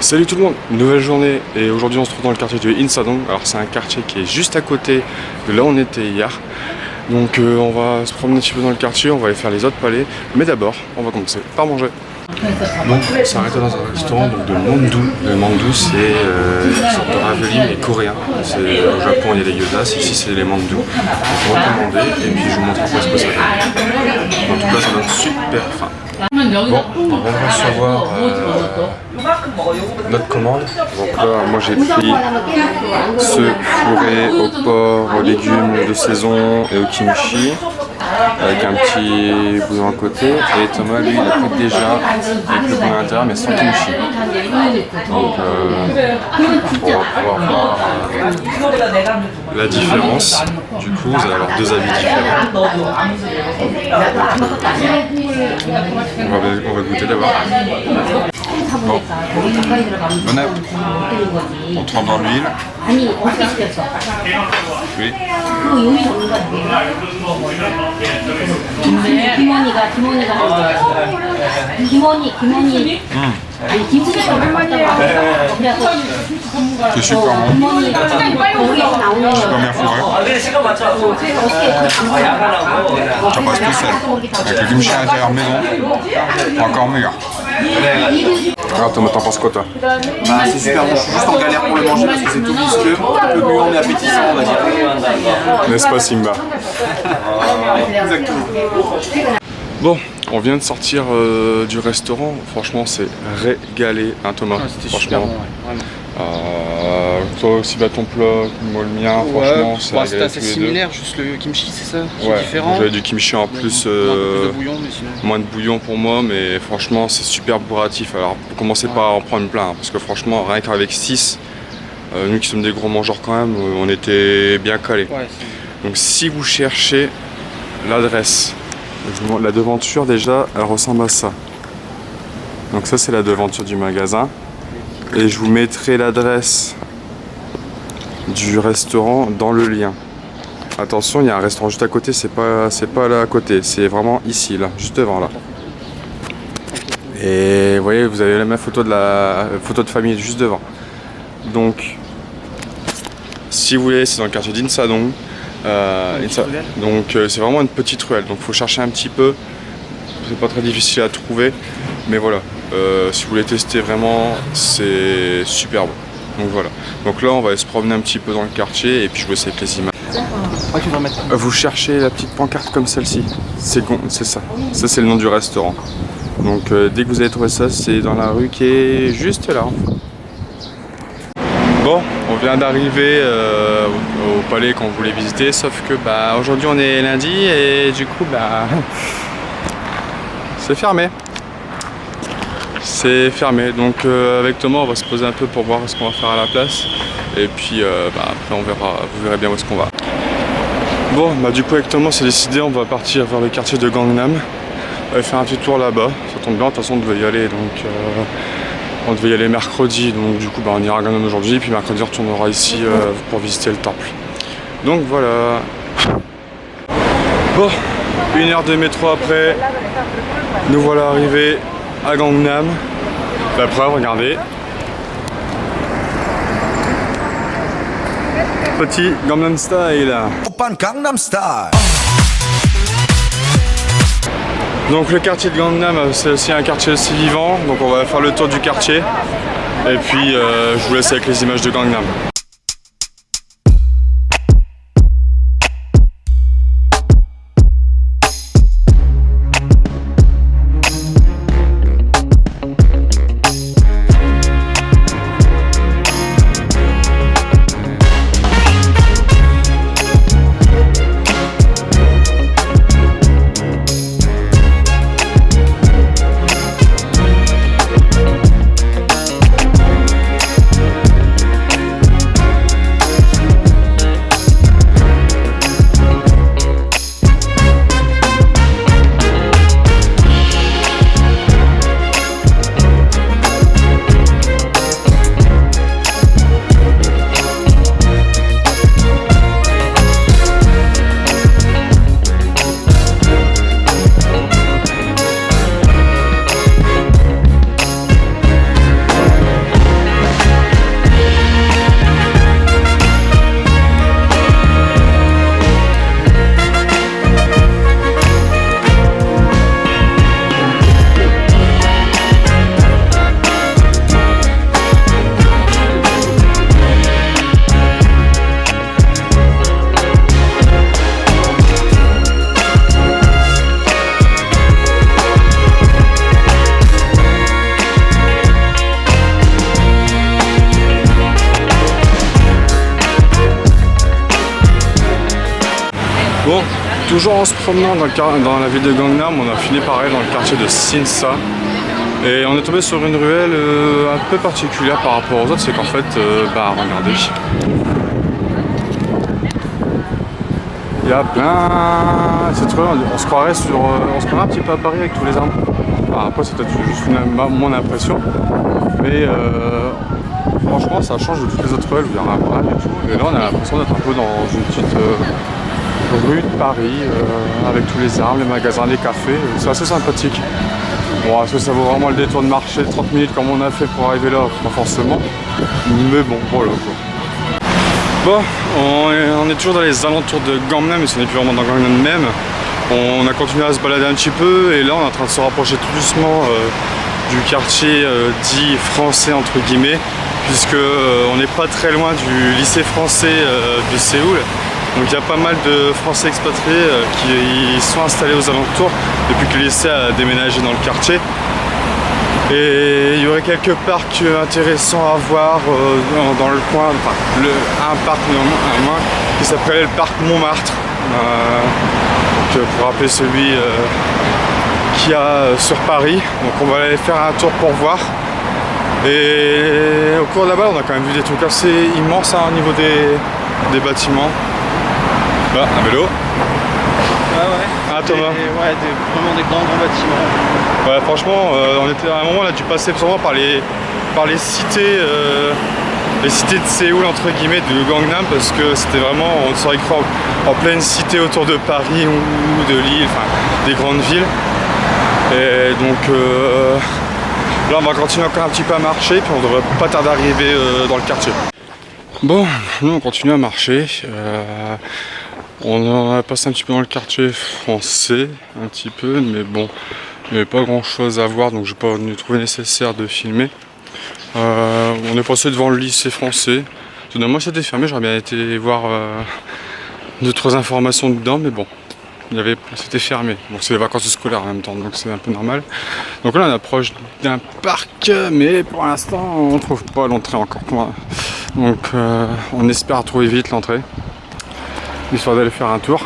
Salut tout le monde, nouvelle journée et aujourd'hui on se trouve dans le quartier de Insadong. Alors c'est un quartier qui est juste à côté de là où on était hier. Donc on va se promener un petit peu dans le quartier, on va aller faire les autres palais. Mais d'abord, on va commencer par manger. Donc on s'est arrêté dans un restaurant de Mandu. Le Mandu c'est une sorte de ravioli mais coréen. Au Japon il y a les Yodas, ici c'est les Mandu. Donc on va commander et puis je vous montre après ce que ça donne. En tout cas ça donne super faim. Bon, on vient de recevoir notre commande. Donc là, moi j'ai pris ce fourré au porc, aux légumes de saison et au kimchi, avec un petit bouillon à côté. Et Thomas, lui, il a pris déjà avec le bouillon à l'intérieur, mais sans kimchi. Donc on va pouvoir voir la différence. Du coup, vous allez avoir deux avis différents. On va goûter d'abord. Bon, bon app. On trempe dans l'huile. Oui. C'est super bon. Super bien fourré. Ça passe tout seul. Avec le kimchi à l'intérieur maison, encore meilleur. Alors Thomas, t'en penses quoi toi? C'est super bon, je suis juste en galère pour le manger parce que c'est tout visqueux, un peu muant mais appétissant on va dire. N'est-ce pas Simba? Exactement. Bon, on vient de sortir du restaurant, franchement c'est régalé, hein Thomas? C'était super bon, ouais, vraiment. Toi aussi ton plat, moi le mien, franchement c'est régalé. C'était assez similaire, juste le kimchi c'est ça qui est Ouais, différent. j'avais du kimchi en plus, un peu plus de bouillon, mais sinon... moins de bouillon pour moi, mais franchement c'est super bourratif. Alors commencez par en prendre plein, hein, parce que franchement rien qu'avec 6, nous qui sommes des gros mangeurs quand même, on était bien calés. Ouais, donc si vous cherchez l'adresse, la devanture déjà elle ressemble à ça. Donc ça c'est la devanture du magasin. Et je vous mettrai l'adresse du restaurant dans le lien. Attention, il y a un restaurant juste à côté, c'est pas là à côté, c'est vraiment ici, là, juste devant là. Et vous voyez, vous avez la même photo de famille juste devant. Donc, si vous voulez, c'est dans le quartier d'Insadong. Donc c'est vraiment une petite ruelle, donc il faut chercher un petit peu. C'est pas très difficile à trouver, mais voilà. Si vous voulez tester vraiment, c'est super bon. Donc voilà. Donc là, on va aller se promener un petit peu dans le quartier et puis je vous laisse avec les images. Vous cherchez la petite pancarte comme celle-ci. C'est ça. Ça, c'est le nom du restaurant. Donc dès que vous avez trouvé ça, c'est dans la rue qui est juste là. Bon, on vient d'arriver au palais qu'on voulait visiter, sauf que aujourd'hui on est lundi et du coup c'est fermé. C'est fermé, donc avec Thomas on va se poser un peu pour voir ce qu'on va faire à la place. Et puis après on verra, vous verrez bien où est-ce qu'on va. Bon, du coup avec Thomas c'est décidé, on va partir vers le quartier de Gangnam. On va faire un petit tour là-bas, ça tombe bien, de toute façon on devait y aller, donc on devait y aller mercredi, donc du coup on ira à Gangnam aujourd'hui, puis mercredi on retournera ici pour visiter le temple. Donc voilà. Bon, 1 heure de métro après, nous voilà arrivés à Gangnam. La preuve, regardez. Petit Gangnam Style. Open Gangnam Style. Donc le quartier de Gangnam, c'est aussi un quartier aussi vivant. Donc on va faire le tour du quartier. Et puis je vous laisse avec les images de Gangnam. Bon, toujours en se promenant dans la ville de Gangnam, on a fini pareil dans le quartier de Sinsa. Et on est tombé sur une ruelle un peu particulière par rapport aux autres, c'est qu'en fait, regardez. Il y a plein... Cette ruelle, on se croirait un petit peu à Paris avec tous les arbres. Enfin, après, c'est peut-être juste mon impression. Mais franchement, ça change de toutes les autres ruelles où il y a un bras et tout. Et là, on a l'impression d'être un peu dans une petite rue de Paris, avec tous les arbres, les magasins, les cafés. C'est assez sympathique. Bon, est-ce que ça vaut vraiment le détour de marcher 30 minutes comme on a fait pour arriver là? Pas forcément. Mais bon, voilà quoi. Bon, on est toujours dans les alentours de Gangnam, mais ce n'est plus vraiment dans Gangnam même. On a continué à se balader un petit peu et là on est en train de se rapprocher tout doucement du quartier dit français entre guillemets, puisque on n'est pas très loin du lycée français de Séoul. Donc il y a pas mal de Français expatriés qui sont installés aux alentours depuis que le lycée a déménagé dans le quartier. Et il y aurait quelques parcs intéressants à voir dans le coin, enfin un parc néanmoins qui s'appelait le parc Montmartre. Pour rappeler celui qu'il y a sur Paris. Donc on va aller faire un tour pour voir. Et au cours de la balle, on a quand même vu des trucs assez immenses au niveau des bâtiments. Là, un vélo. Ah ouais. Ah Thomas. Vraiment des grands bâtiments. Ouais, franchement, on était à un moment, on a dû passer sûrement par les cités. Les cités de Séoul entre guillemets de Gangnam, parce que c'était vraiment, on serait cru en pleine cité autour de Paris ou de Lille, enfin des grandes villes. Et donc là on va continuer encore un petit peu à marcher, puis on devrait pas tarder d'arriver dans le quartier. Bon, nous on continue à marcher. On a passé un petit peu dans le quartier français, un petit peu, mais bon, il n'y avait pas grand chose à voir, donc je n'ai pas trouvé nécessaire de filmer. On est passé devant le lycée français. Tout d'un moment c'était fermé, j'aurais bien été voir 2-3 informations dedans, mais bon, c'était fermé. Bon, c'est les vacances scolaires en même temps, donc c'est un peu normal. Donc là on approche d'un parc, mais pour l'instant on ne trouve pas l'entrée encore. Donc on espère trouver vite l'entrée, histoire d'aller faire un tour.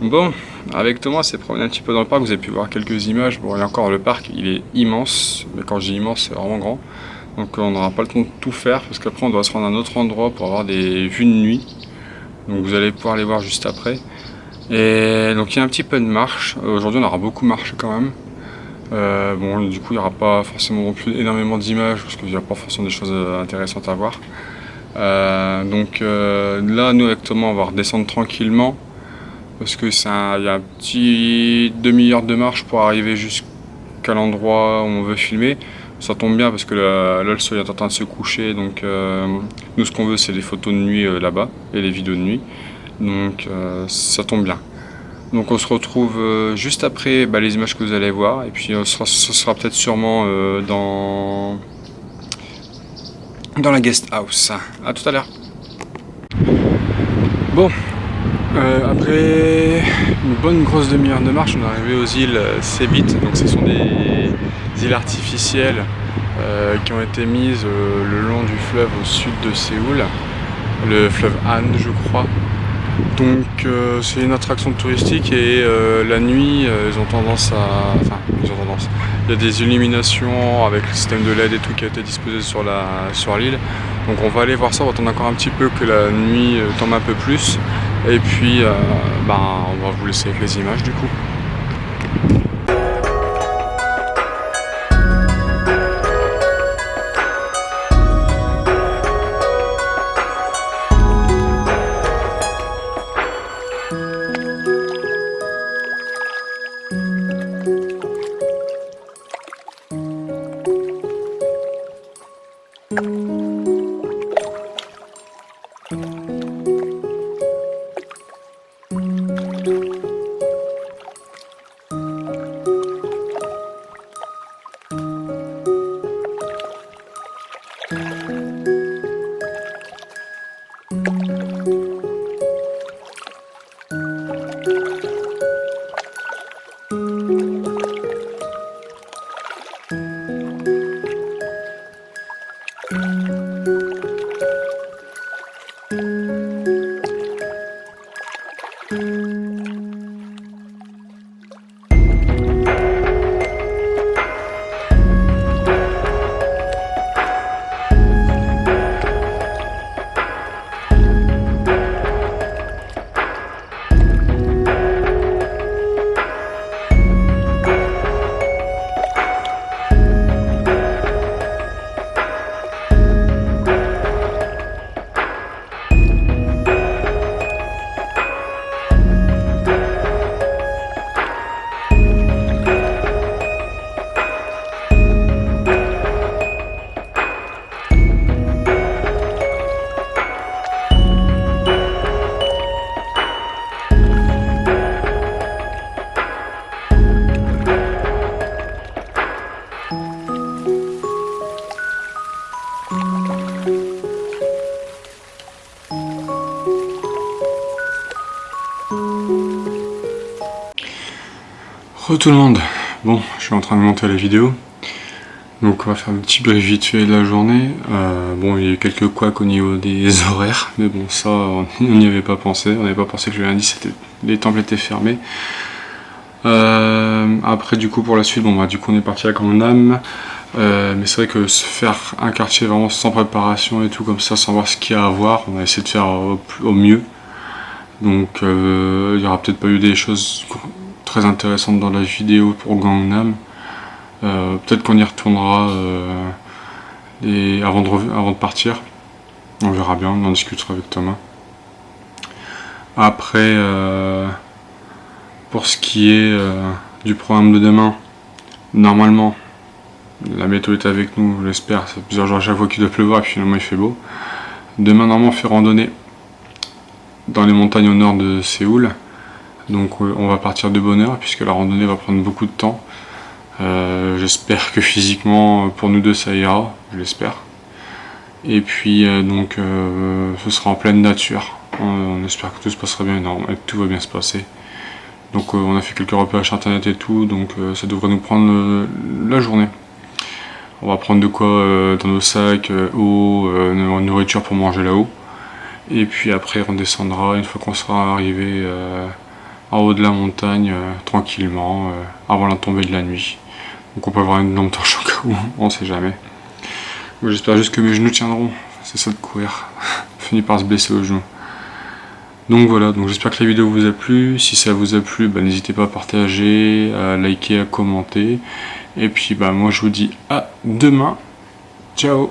Bon, avec Thomas, c'est promené un petit peu dans le parc, vous avez pu voir quelques images. Bon, et encore, le parc, il est immense, mais quand je dis immense, c'est vraiment grand. Donc on n'aura pas le temps de tout faire, parce qu'après on doit se rendre à un autre endroit pour avoir des vues de nuit. Donc vous allez pouvoir les voir juste après. Et donc il y a un petit peu de marche. Aujourd'hui on aura beaucoup marché quand même. Bon, du coup il n'y aura pas forcément non plus énormément d'images, parce qu'il n'y a pas forcément des choses intéressantes à voir. Là, nous avec Thomas, on va redescendre tranquillement. Parce que il y a un petit demi-heure de marche pour arriver jusqu'à l'endroit où on veut filmer. Ça tombe bien parce que là le soleil est en train de se coucher, donc nous ce qu'on veut c'est des photos de nuit là-bas et les vidéos de nuit, donc ça tombe bien. Donc on se retrouve juste après les images que vous allez voir, et puis ce sera peut-être sûrement dans la guest house. A tout à l'heure. Bon. Après une bonne grosse demi-heure de marche, on est arrivé aux îles Sebit. Donc ce sont des îles artificielles qui ont été mises le long du fleuve au sud de Séoul, le fleuve Han je crois. Donc c'est une attraction touristique, et la nuit ils ont tendance à... il y a des illuminations avec le système de LED et tout qui a été disposé sur l'île. Donc on va aller voir ça, on va attendre encore un petit peu que la nuit tombe un peu plus. Et puis on va vous laisser avec les images du coup. Tout le monde, bon, je suis en train de monter la vidéo, donc on va faire un petit brief vite fait de la journée. Bon, il y a eu quelques couacs au niveau des horaires, mais bon, ça on n'y avait pas pensé, on n'avait pas pensé que le lundi les temples étaient fermés. Après du coup pour la suite, du coup on est parti à Gangnam, mais c'est vrai que se faire un quartier vraiment sans préparation et tout comme ça, sans voir ce qu'il y a à voir, on a essayé de faire au mieux. Donc il n'y aura peut-être pas eu des choses très intéressante dans la vidéo pour Gangnam. Peut-être qu'on y retournera avant de partir. On verra bien, on en discutera avec Thomas. Après, pour ce qui est du programme de demain, normalement, la météo est avec nous, je l'espère. Ça fait plusieurs jours à chaque fois qu'il doit pleuvoir et puis finalement il fait beau. Demain, normalement, on fait randonnée dans les montagnes au nord de Séoul. Donc on va partir de bonne heure puisque la randonnée va prendre beaucoup de temps. J'espère que physiquement pour nous deux ça ira, je l'espère. Et puis ce sera en pleine nature. On espère que tout se passera bien, et que tout va bien se passer. Donc on a fait quelques repérages internet et tout, donc ça devrait nous prendre la journée. On va prendre de quoi dans nos sacs, eau, nourriture pour manger là-haut. Et puis après on descendra une fois qu'on sera arrivé en haut de la montagne, tranquillement, avant la tombée de la nuit. Donc on peut avoir une lampe torche au cas où, on sait jamais. J'espère juste que mes genoux tiendront, c'est ça de courir, fini par se blesser aux genoux. Donc voilà, donc j'espère que la vidéo vous a plu. Si ça vous a plu, n'hésitez pas à partager, à liker, à commenter. Et puis moi je vous dis à demain. Ciao.